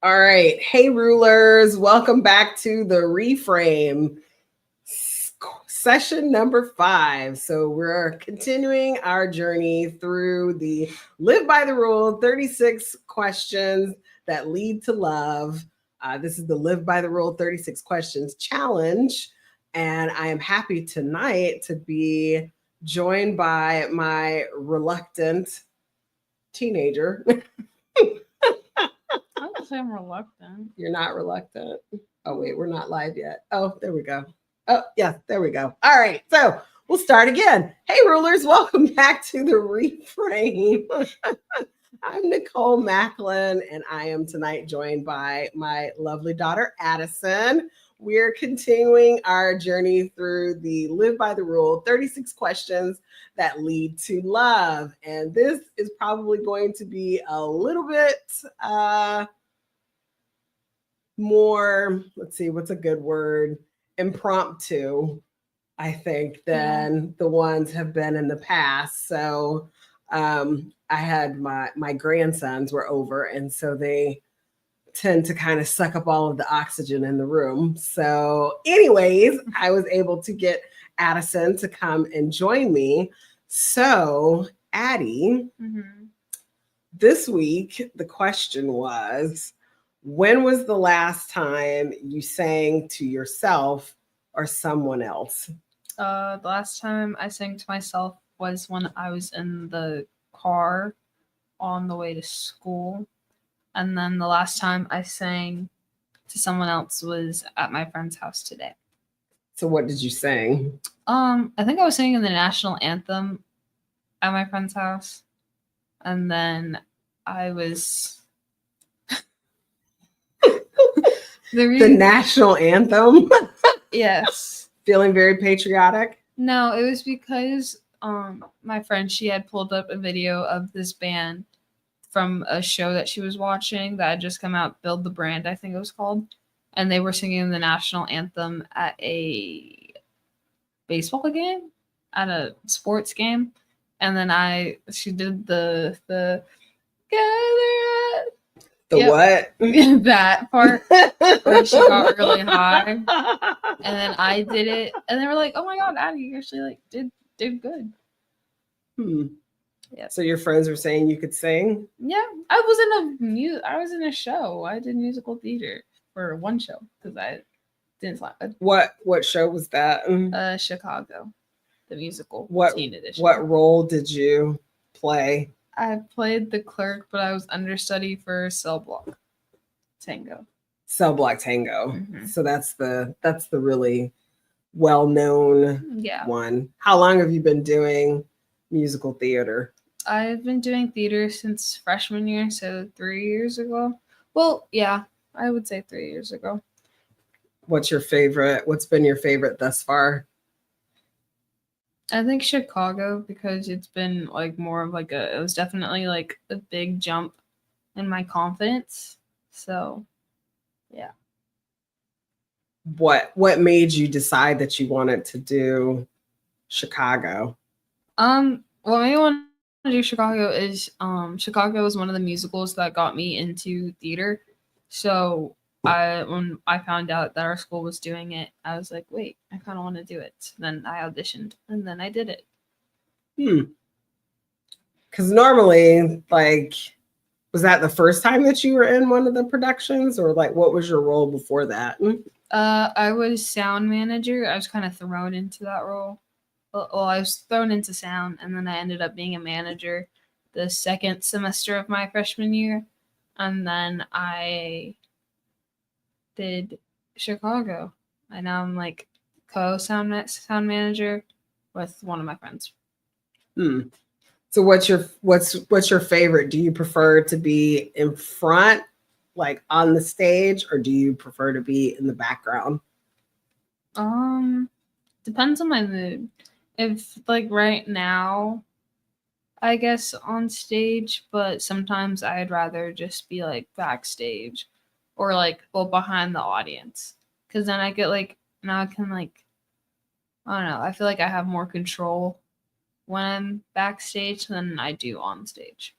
All right. Hey, rulers. Welcome back to the Reframe session number 5. So, we're continuing our journey through the Live by the Rule 36 questions that lead to love. This is the Live by the Rule 36 questions challenge. And I am happy tonight to be joined by my reluctant teenager. I would say I'm reluctant. You're not reluctant. Oh, wait, we're not live yet. Oh, there we go. Oh, yeah, there we go. All right, so we'll start again. Hey, rulers, welcome back to the Reframe. I'm Nicole Macklin, and I am tonight joined by my lovely daughter, Addison. We're continuing our journey through the Live by the Rule 36 questions that lead to love. And this is probably going to be a little bit more, let's see, what's a good word? Impromptu, I think, than the ones have been in the past. So I had my grandsons were over, and so they tend to kind of suck up all of the oxygen in the room. So, anyways, I was able to get Addison to come and join me. So, Addie, this week the question was, when was the last time you sang to yourself or someone else? The last time I sang to myself was when I was in the car on the way to school. And then the last time I sang to someone else was at my friend's house today. So what did you sing? I think I was singing the national anthem at my friend's house. And then I was the national anthem? Yes. Feeling very patriotic? No, it was because my friend, she had pulled up a video of this band from a show that she was watching that had just come out, Build the Brand, I think it was called. And they were singing the national anthem at a baseball game, at a sports game. And then she did the gather what? that part where she got really high. And then I did it. And they were like, oh my God, Addie, you actually did good. Yeah. So your friends were saying you could sing? Yeah, I was in a show. I did musical theater for one show because I didn't slap. What show was that? Chicago, the musical. Teen edition. What role did you play? I played the clerk, but I was understudy for Cell Block Tango. Cell Block Tango. Mm-hmm. So that's the really well-known one. How long have you been doing musical theater? I've been doing theater since freshman year, so 3 years ago. Well, yeah, I would say 3 years ago. What's been your favorite thus far? I think Chicago, because it's been like more of like it was definitely like a big jump in my confidence. So, yeah. What made you decide that you wanted to do Chicago? What made me want to do Chicago is Chicago was one of the musicals that got me into theater. So when I found out that our school was doing it, I was like, wait, I kind of want to do it. So then I auditioned and then I did it. Because normally, like, was that the first time that you were in one of the productions, or like what was your role before that? I was sound manager. I was kind of thrown into that role. Well, I was thrown into sound, and then I ended up being a manager the second semester of my freshman year. And then I did Chicago. And now I'm like sound manager with one of my friends. So what's your favorite? Do you prefer to be in front, like on the stage, or do you prefer to be in the background? Depends on my mood. If like right now, I guess on stage, but sometimes I'd rather just be like backstage or like behind the audience, because then I get like now I can like I don't know, I feel like I have more control when I'm backstage than I do on stage.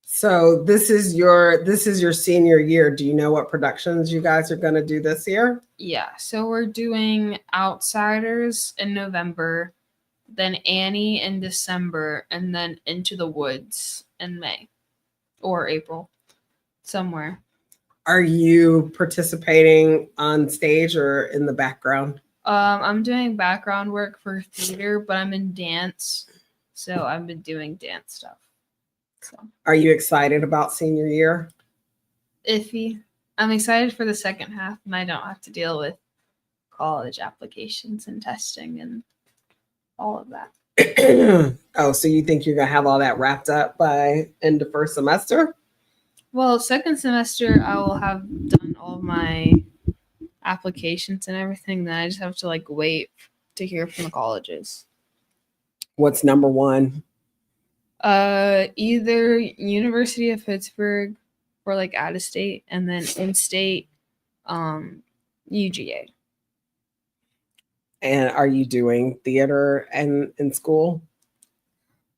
So this is your senior year. Do you know what productions you guys are going to do this year? Yeah, so we're doing Outsiders in November, then Annie in December, and then Into the Woods in May or April, somewhere. Are you participating on stage or in the background? I'm doing background work for theater, but I'm in dance, so I've been doing dance stuff. So Are you excited about senior year? iffy. I'm excited for the second half, and I don't have to deal with college applications and testing and all of that. Oh, so you think you're gonna have all that wrapped up by end of first semester? Well, second semester I will have done all of my applications and everything. Then I just have to like wait to hear from the colleges. What's number one? Either University of Pittsburgh or like out of state, and then in state, UGA. And are you doing theater and in school?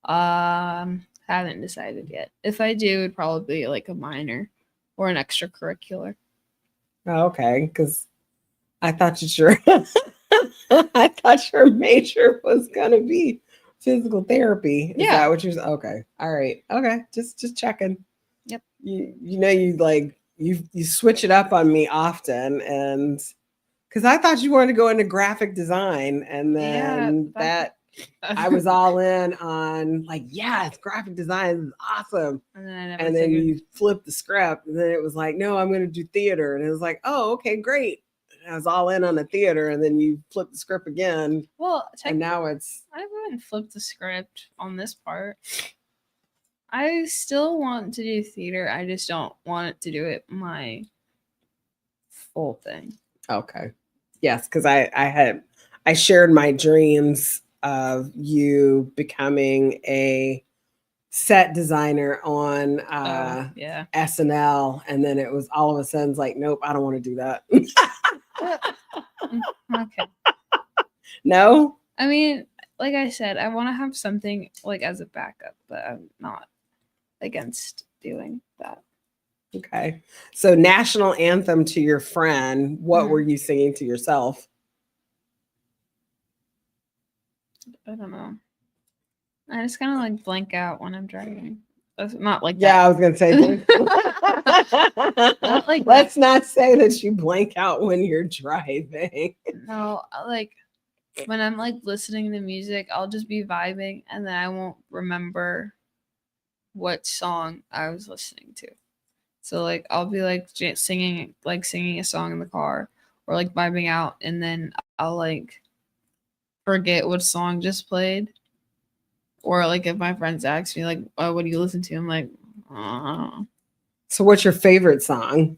Haven't decided yet. If I do, it'd probably be like a minor or an extracurricular. Oh, okay, because I thought that your I thought your major was gonna be physical therapy. Is Yeah. that what you're okay? All right. Okay. Just checking. Yep. You know you like you switch it up on me often, and because I thought you wanted to go into graphic design, and then that I was all in on like, yes, graphic design is awesome. And then you flipped the script, and then it was like, no, I'm going to do theater, and it was like, oh, okay, great. And I was all in on the theater, and then you flipped the script again. Well, and now it's I wouldn't flip the script on this part. I still want to do theater. I just don't want it to do it my full thing. Okay. Yes, because I shared my dreams of you becoming a set designer on yeah. SNL, and then it was all of a sudden like, nope, I don't want to do that. Okay. No? I mean, like I said, I want to have something like as a backup, but I'm not against doing that. Okay. So national anthem to your friend, what were you singing to yourself? I don't know. I just kind of like blank out when I'm driving. That's not like Yeah, that. I was gonna say Not like let's not say that you blank out when you're driving. No, like when I'm like listening to music, I'll just be vibing and then I won't remember what song I was listening to. So like I'll be like singing a song in the car or like vibing out, and then I'll like forget what song just played. Or like if my friends ask me like, oh, what do you listen to? I'm like, So what's your favorite song?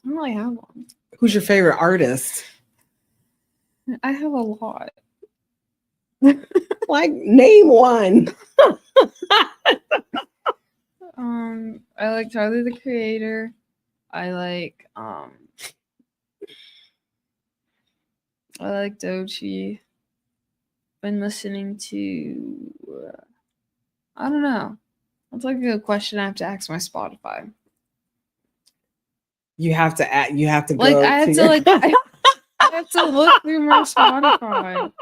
I don't really have one. Who's your favorite artist? I have a lot. Like, name one. I like Tyler the Creator. I like Doechii. Been listening to I don't know. That's like a question I have to ask my Spotify. You have to go. Like I have to like I have to look through my Spotify.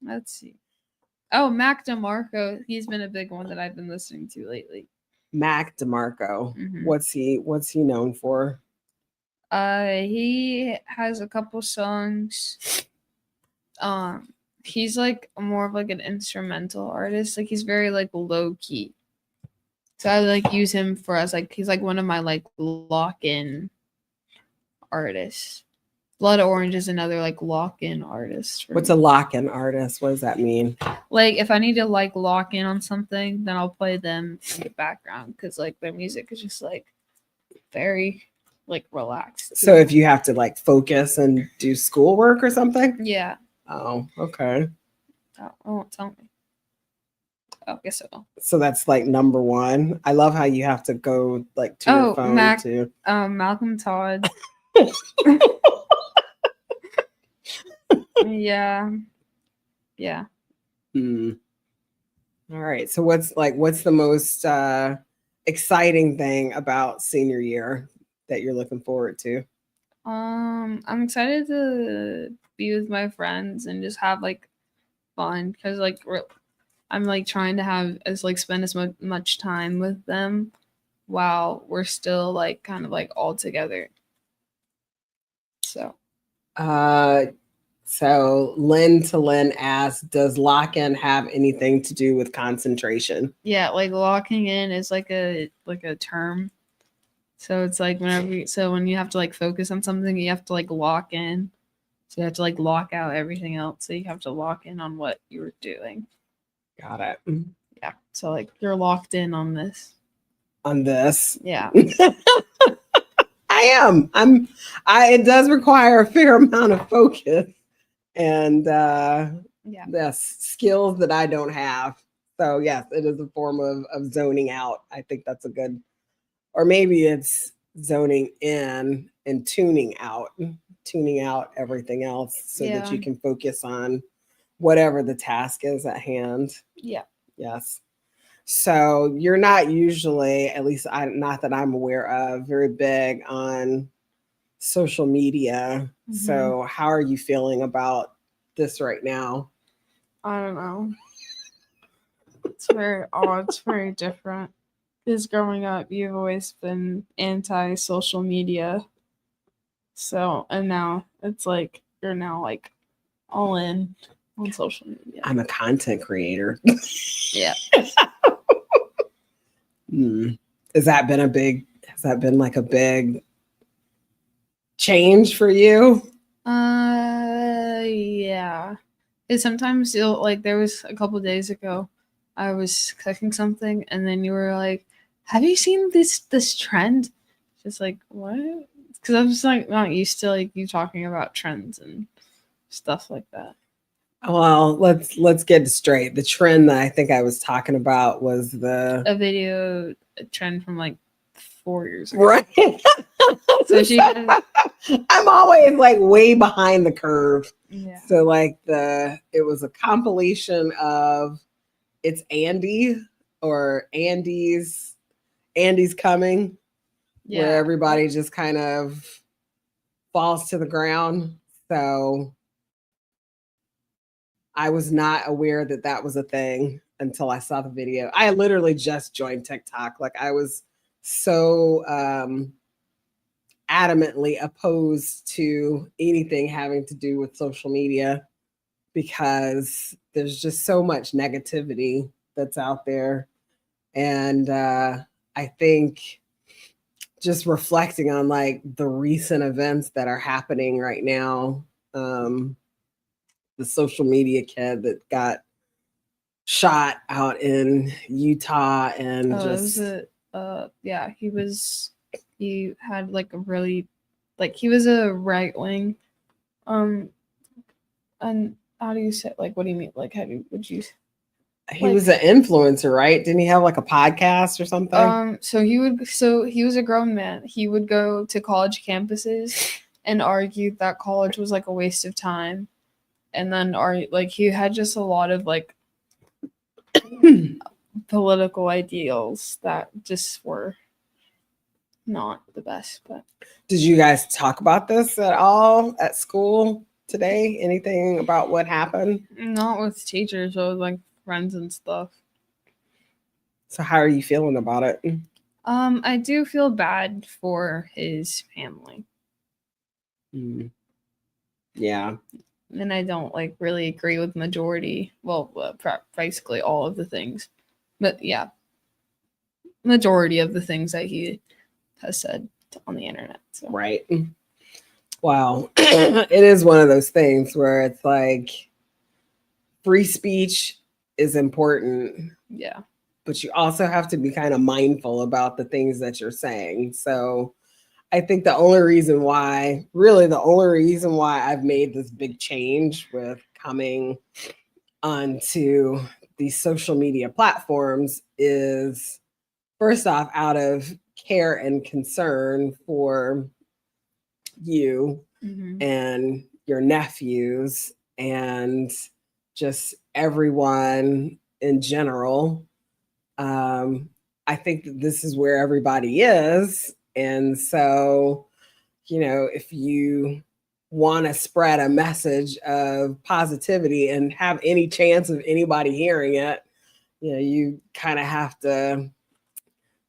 Let's see. Oh, Mac DeMarco. He's been a big one that I've been listening to lately. Mac DeMarco. Mm-hmm. What's he known for? He has a couple songs. He's like more of like an instrumental artist. Like he's very like low key. So I like use him for as like he's like one of my like lock-in artists. Blood Orange is another like lock-in artist. What's a lock-in artist? What does that mean? Like if I need to like lock in on something, then I'll play them in the background because like their music is just like very like relaxed. So if you have to like focus and do schoolwork or something? Yeah. Oh, okay. Oh, won't tell me. Oh, guess I will. So that's like number one. I love how you have to go like to your phone too. Malcolm Todd. Yeah. Hmm. All right. So what's the most exciting thing about senior year that you're looking forward to? I'm excited to be with my friends and just have like fun because like I'm like trying to have as like spend as much time with them while we're still like kind of like all together. So Uh, so Lynn to Lynn asks, does lock-in have anything to do with concentration? yeah, like locking in is like a term. So it's like when you have to like focus on something, you have to like lock in. So you have to like lock out everything else. So you have to lock in on what you're doing. Got it. Yeah. So like you're locked in on this. On this. Yeah. I am. It does require a fair amount of focus and Yeah. yes, skills that I don't have. So yes, it is a form of zoning out. I think that's a good, or maybe it's zoning in and tuning out everything else so that Yeah. you can focus on whatever the task is at hand. Yeah. Yes. So you're not usually, at least not that I'm aware of, very big on social media. Mhm. So how are you feeling about this right now? I don't know. It's very odd. It's very different. Because growing up, you've always been anti social media. So, and now it's like you're now like all in on social media. I'm a content creator. Yeah. Has that been like a big change for you? Yeah. Because sometimes you'll like there was a couple days ago, I was cooking something, and then you were like, "Have you seen this trend?" Just like what? Because I'm just like not used to like you talking about trends and stuff like that. Well, let's get it straight. The trend that I think I was talking about was the A trend from like 4 years ago. right. So she has, I'm always like way behind the curve. yeah. So like it was a compilation of it's Andy or Andy's coming, where Yeah. everybody just kind of falls to the ground. So I was not aware that that was a thing until I saw the video. I literally just joined TikTok. Like I was so adamantly opposed to anything having to do with social media because there's just so much negativity that's out there. And I think just reflecting on like the recent events that are happening right now, the social media kid that got shot out in Utah and It just was yeah, he had like a really like he was a right wing um and how do you say like what do you mean like how do would you he like was an influencer, right? Didn't he have like a podcast or something? so he was a grown man. He would go to college campuses and argue that college was like a waste of time, and then like he had just a lot of like political ideals that just were not the best. But Did you guys talk about this at all at school today? Anything about what happened? not with teachers, but with like friends and stuff. So how are you feeling about it? I do feel bad for his family. Mm. Yeah. And I don't like really agree with majority, well, basically all of the things. But yeah, majority of the things that he has said on the internet. So. Right. Wow. It is one of those things where it's like free speech is important. Yeah. But you also have to be kind of mindful about the things that you're saying. So I think really the only reason why I've made this big change with coming onto these social media platforms is first off out of care and concern for you Mm-hmm. and your nephews and just everyone in general. I think that this is where everybody is. And so, if you want to spread a message of positivity and have any chance of anybody hearing it, you kind of have to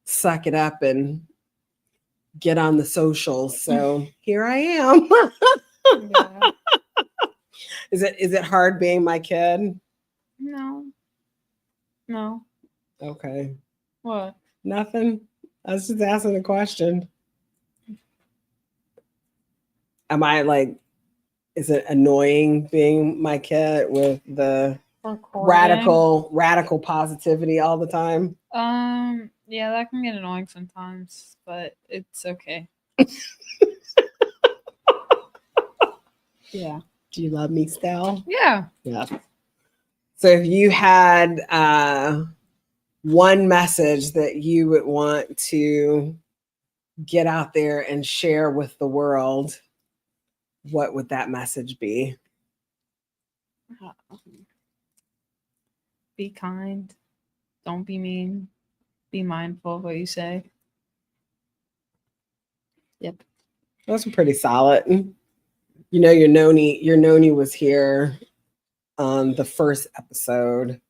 suck it up and get on the socials. So here I am. Yeah. Is it hard being my kid? No. Okay. What? Nothing. I was just asking a question. Am I like, is it annoying being my kid with the Recording? radical positivity all the time? Yeah, that can get annoying sometimes, but it's okay. Yeah. Do you love me still? Yeah. Yeah. So if you had one message that you would want to get out there and share with the world, what would that message be? Be kind. Don't be mean. Be mindful of what you say. Yep. Those are pretty solid. Your noni was here on the first episode,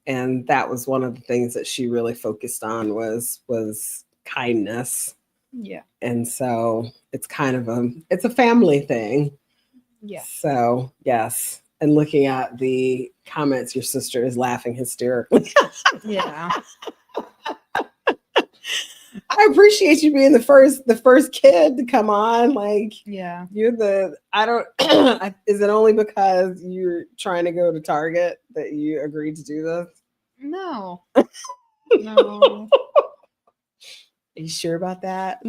and that was one of the things that she really focused on was kindness. Yeah. And so it's kind of it's a family thing. Yeah. So yes. And looking at the comments, your sister is laughing hysterically. Yeah. I appreciate you being the first kid to come on. Like, Yeah. Is it only because you're trying to go to Target that you agreed to do this? No. No. Are you sure about that?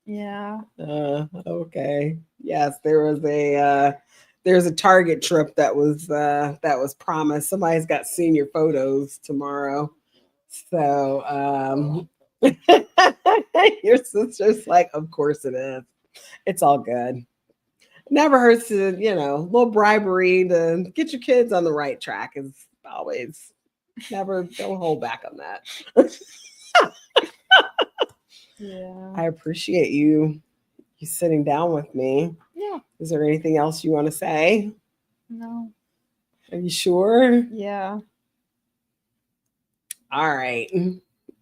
Yeah. Okay. Yes, there's a Target trip that was promised. Somebody's got senior photos tomorrow. So your sister's like, of course it is. It's all good. Never hurts to, little bribery to get your kids on the right track is always don't hold back on that. Yeah. I appreciate you sitting down with me. Yeah. Is there anything else you want to say? No. Are you sure? Yeah. All right.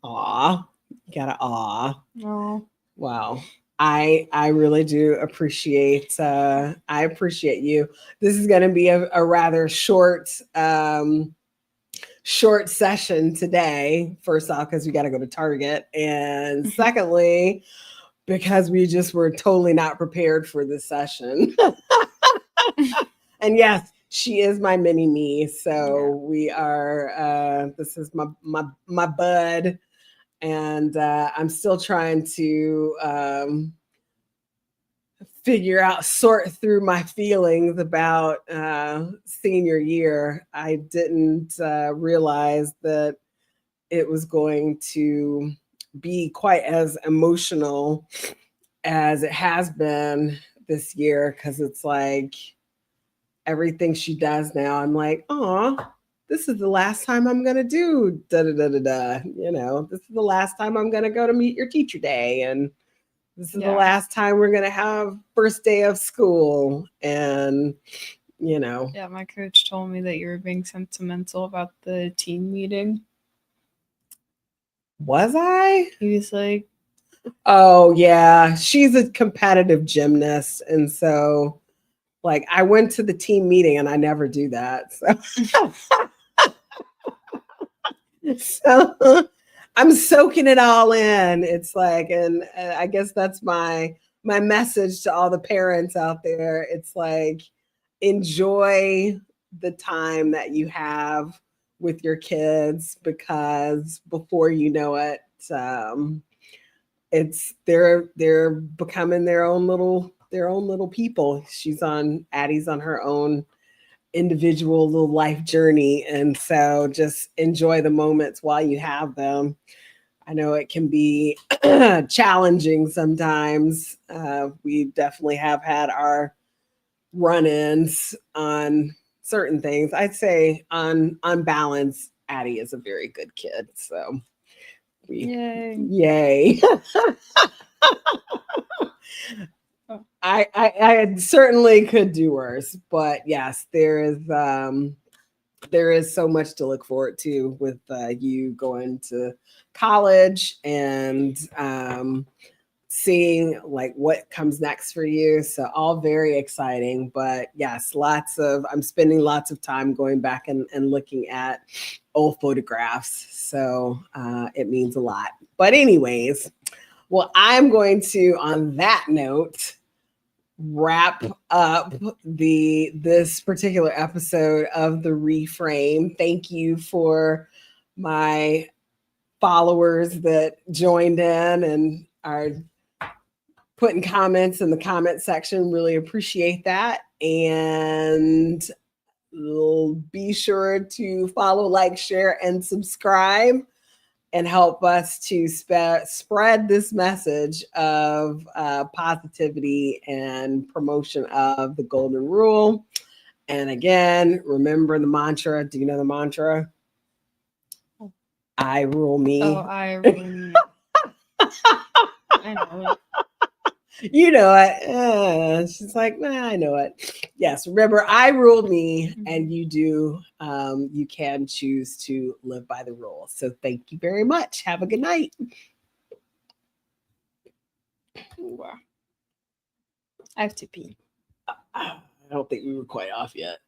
Aw. You gotta aw. No. Wow. I really do appreciate I appreciate you. This is gonna be a rather short session today. First off, because we gotta go to Target. And secondly, because we just were totally not prepared for this session. And yes, she is my mini me. So we are this is my bud. And I'm still trying to sort through my feelings about senior year. I didn't realize that it was going to be quite as emotional as it has been this year, because it's like everything she does now, I'm like, oh, this is the last time I'm going to do da da da da da. This is the last time I'm going to go to meet your teacher day. And this is the last time we're going to have first day of school. And, Yeah, my coach told me that you were being sentimental about the team meeting. Was I? He was like, oh, yeah. She's a competitive gymnast. And so, like, I went to the team meeting and I never do that. So I'm soaking it all in. It's like, and I guess that's my message to all the parents out there. It's like, enjoy the time that you have with your kids, because before you know it, they're becoming their own little people. Addie's on her own individual little life journey. And so just enjoy the moments while you have them. I know it can be challenging sometimes. We definitely have had our run-ins on certain things. I'd say on balance, Addie is a very good kid. So yay. I certainly could do worse, but yes, there is so much to look forward to with you going to college and seeing like what comes next for you. So all very exciting, but yes, I'm spending lots of time going back and looking at old photographs. So it means a lot. But anyways, well, I'm going to, on that note, wrap up this particular episode of the Reframe. Thank you for my followers that joined in and are putting comments in the comment section. Really appreciate that. And be sure to follow, like, share, and subscribe and help us to spread this message of positivity and promotion of the golden rule. And again, remember the mantra. Do you know the mantra? I rule me. Oh, I rule me. I know it. You know it. She's like, nah, I know it. Yes, remember, I rule me, and you do. You can choose to live by the rules. So thank you very much. Have a good night. I have to pee. I don't think we were quite off yet.